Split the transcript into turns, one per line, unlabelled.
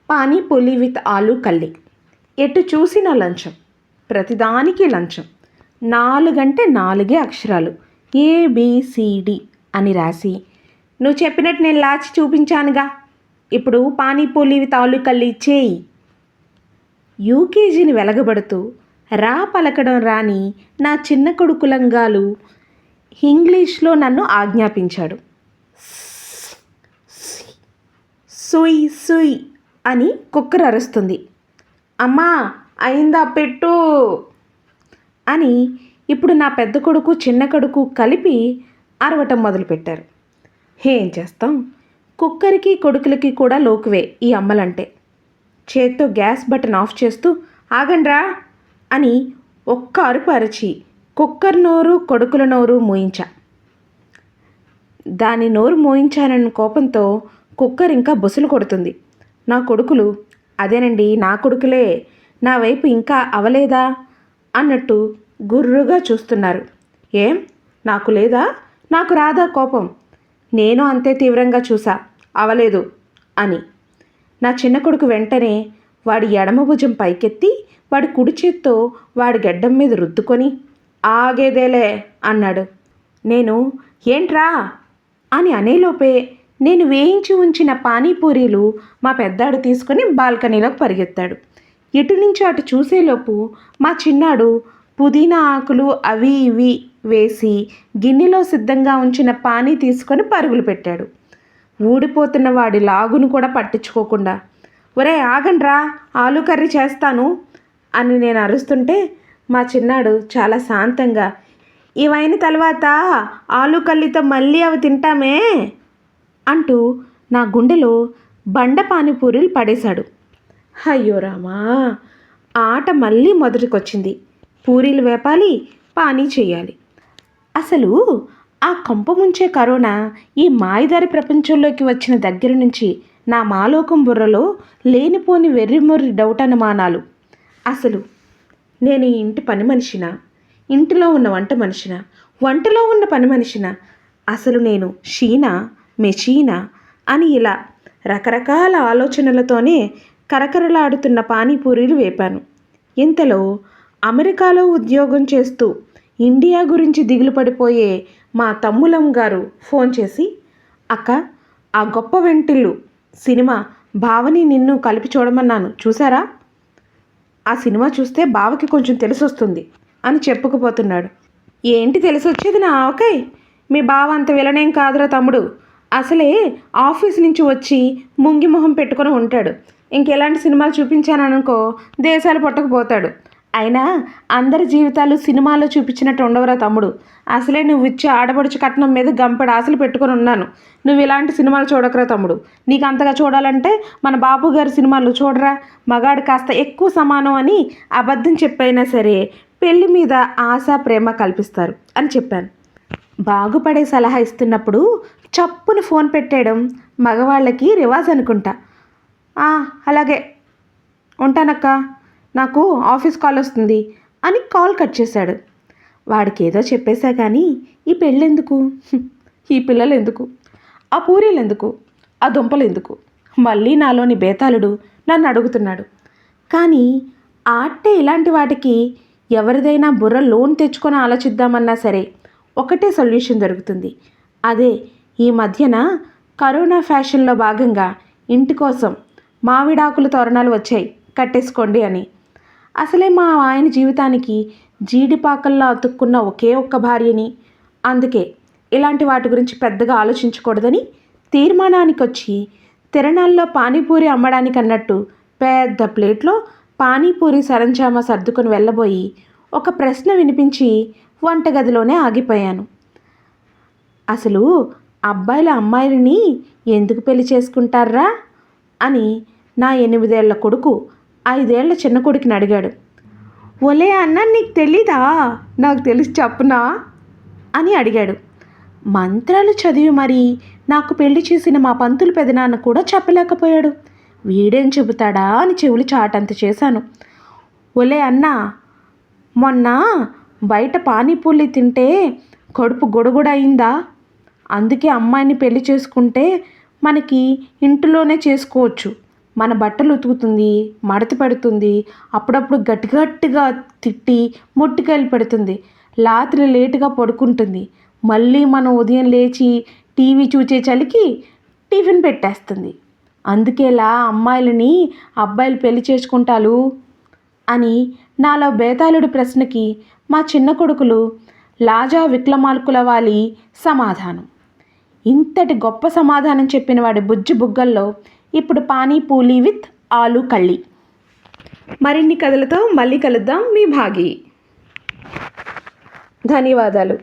Panipuri with ఆలు కల్లి. ఎటు చూసినా లంచం, ప్రతిదానికి లంచం. 4 అంటే 4 అక్షరాలు ఏబిసిడి అని రాసి, నువ్వు చెప్పినట్టు నేను లాచి చూపించానుగా, ఇప్పుడు పానీపూరి విత్ ఆలు కల్లి చేయి. యూకేజీని వెలగబడుతూ రా పలకడం రాని నా చిన్న కొడుకు లంగాలు ఇంగ్లీష్లో నన్ను ఆజ్ఞాపించాడు. సుయ్ సుయ్ అని కుక్కర్ అరుస్తుంది. అమ్మా అయిందా పెట్టు అని ఇప్పుడు నా పెద్ద కొడుకు చిన్న కొడుకు కలిపి అరవటం మొదలుపెట్టారు. ఏం చేస్తాం, కుక్కరికి కొడుకులకి కూడా లోకువే ఈ అమ్మలంటే. చేత్తో గ్యాస్ బటన్ ఆఫ్ చేస్తూ ఆగండ్రా అని ఒక్క అరుపు అరిచి కుక్కర్ నోరు కొడుకుల నోరు మోయించా. దాని నోరు మోయించానన్న కోపంతో కుక్కర్ ఇంకా బుసలు కొడుతుంది. నా కొడుకులు, అదేనండి నా కొడుకులే, నా వైపు ఇంకా అవలేదా అన్నట్టు గుర్రుగా చూస్తున్నారు. ఏం నాకు లేదా, నాకు రాదా కోపం? నేను అంతే తీవ్రంగా చూసా, అవలేదు అని. నా చిన్న కొడుకు వెంటనే వాడి ఎడమ భుజం పైకెత్తి వాడి కుడి చేత్తో వాడి గడ్డం మీద రుద్దుకొని ఆగేదేలే అన్నాడు. నేను ఏంట్రా అని అనేలోపే నేను వేయించి ఉంచిన పానీపూరీలు మా పెద్దాడు తీసుకొని బాల్కనీలోకి పరిగెత్తాడు. ఎటు నుంచి అటు చూసేలోపు మా చిన్నాడు పుదీనా ఆకులు అవి ఇవి వేసి గిన్నెలో సిద్ధంగా ఉంచిన పానీ తీసుకొని పరుగులు పెట్టాడు. ఊడిపోతున్న వాడి లాగును కూడా పట్టించుకోకుండా, ఒరే ఆగండ్రా ఆలు కర్రీ చేస్తాను అని నేను అరుస్తుంటే మా చిన్నాడు చాలా శాంతంగా, ఇవైన తర్వాత ఆలు కల్లితో మళ్ళీ అవి తింటామే అంటూ నా గుండెలో బండ పానీపూరీలు పడేశాడు. అయ్యో రామా, ఆట మళ్ళీ మొదటికొచ్చింది. పూరీలు వేపాలి, పానీ చేయాలి. అసలు ఆ కంప ముంచే కరోనా ఈ మాయదారి ప్రపంచంలోకి వచ్చిన దగ్గర నుంచి నా మాలోకం బుర్రలో లేనిపోని వెర్రిమొర్రి డౌట్ అనుమానాలు. అసలు నేను ఈ ఇంటి పని మనిషినా, ఇంటిలో ఉన్న వంట మనిషినా, వంటలో ఉన్న పని మనిషినా, అసలు నేను షీనా మెషీనా అని ఇలా రకరకాల ఆలోచనలతోనే కరకరలాడుతున్న పానీపూరీలు వేపాను. ఇంతలో అమెరికాలో ఉద్యోగం చేస్తూ ఇండియా గురించి దిగులు పడిపోయే మా తమ్ములం గారు ఫోన్ చేసి, అక్క ఆ గొప్ప వెంటిల్లు సినిమా బావని నిన్ను కలిపి చూడమన్నాను, చూసారా? ఆ సినిమా చూస్తే బావకి కొంచెం తెలిసొస్తుంది అని చెప్పుకుపోతున్నాడు. ఏంటి తెలిసొచ్చేది నా ఆవకాయ్, మీ బావ అంత విలనేం కాదురా తమ్ముడు, అసలే ఆఫీస్ నుంచి వచ్చి ముంగి మొహం పెట్టుకొని ఉంటాడు. ఇంకెలాంటి సినిమాలు చూపించాననుకో దేశాలు పట్టుకుపోతాడు. అయినా అందరి జీవితాలు సినిమాలో చూపించినట్టు ఉండవురా తమ్ముడు, అసలే నువ్వు ఇచ్చే ఆడపడుచు కట్నం మీద గంపెడు ఆశలు పెట్టుకొని ఉన్నాను. నువ్వు ఇలాంటి సినిమాలు చూడకరా తమ్ముడు, నీకు అంతగా చూడాలంటే మన బాపు గారి సినిమాలు చూడరా, మగాడు కాస్త ఎక్కువ సమానం అని అబద్ధం చెప్పైనా సరే పెళ్లి మీద ఆశ ప్రేమ కల్పిస్తారు అని చెప్పాను. బాగుపడే సలహా ఇస్తున్నప్పుడు చప్పును ఫోన్ పెట్టేయడం మగవాళ్ళకి రివాజ్ అనుకుంటా. అలాగే ఉంటానక్క, నాకు ఆఫీస్ కాల్ వస్తుంది అని కాల్ కట్ చేశాడు. వాడికి ఏదో చెప్పేశా కానీ ఈ పెళ్ళెందుకు, ఈ పిల్లలు ఎందుకు, ఆ పూరీలు ఎందుకు, ఆ దుంపలు ఎందుకు, మళ్ళీ నాలోని బేతాళుడు నన్ను అడుగుతున్నాడు. కానీ ఆట్టే ఇలాంటి వాటికి ఎవరిదైనా బుర్ర లోన్ తెచ్చుకొని ఆలోచిద్దామన్నా సరే ఒకటే సొల్యూషన్ దొరుకుతుంది. అదే ఈ మధ్యన కరోనా ఫ్యాషన్లో భాగంగా ఇంటి కోసం మామిడాకులు తోరణాలు వచ్చాయి కట్టేసుకోండి అని. అసలే మా ఆయన జీవితానికి జీడిపాకల్లో అతుక్కున్న ఒకే ఒక్క భార్యని, అందుకే ఇలాంటి వాటి గురించి పెద్దగా ఆలోచించకూడదని తీర్మానానికి వచ్చి తిరణాల్లో పానీపూరి అమ్మడానికి అన్నట్టు పెద్ద ప్లేట్లో పానీపూరి సరంజామా సర్దుకొని వెళ్ళబోయి ఒక ప్రశ్న వినిపించి వంటగదిలోనే ఆగిపోయాను. అసలు అబ్బాయిల అమ్మాయిలని ఎందుకు పెళ్లి చేసుకుంటారా అని నా 8 ఏళ్ల కొడుకు 5 ఏళ్ల చిన్న కొడుకుని అడిగాడు. ఒలే అన్న నీకు తెలీదా, నాకు తెలిసి చెప్పునా అని అడిగాడు. మంత్రాలు చదివి మరి నాకు పెళ్లి చేసిన మా పంతులు పెదనాన్న కూడా చెప్పలేకపోయాడు. వీడేం చెబుతాడా అని చెవులు చాటంత చేశాను. ఒలే అన్న, మొన్న బయట పానీపూరి తింటే కడుపు గొడగొడ అయిందా, అందుకే అమ్మాయిని పెళ్లి చేసుకుంటే మనకి ఇంటిలోనే చేసుకోవచ్చు, మన బట్టలు ఉతుకుతుంది, మడత పెడుతుంది, అప్పుడప్పుడు గట్టి గట్టిగా తిట్టి మొట్టికాయలు పెడుతుంది, రాత్రి లేటుగా పడుకుంటుంది, మళ్ళీ మనం ఉదయం లేచి టీవీ చూసే చలికి టిఫిన్ పెట్టేస్తుంది. అందుకేలా అమ్మాయిలని అబ్బాయిలు పెళ్లి చేసుకుంటారు అని నాలో బేతాళుడి ప్రశ్నకి మా చిన్న కొడుకులు లాజా విక్రమార్కుల వాలి సమాధానం. ఇంతటి గొప్ప సమాధానం చెప్పిన వాడి బుజ్జి బుగ్గల్లో ఇప్పుడు పానీపూరి విత్ ఆలు కళ్ళి. మరిన్ని కథలతో మళ్ళీ కలుద్దాం. మీ భాగి. ధన్యవాదాలు.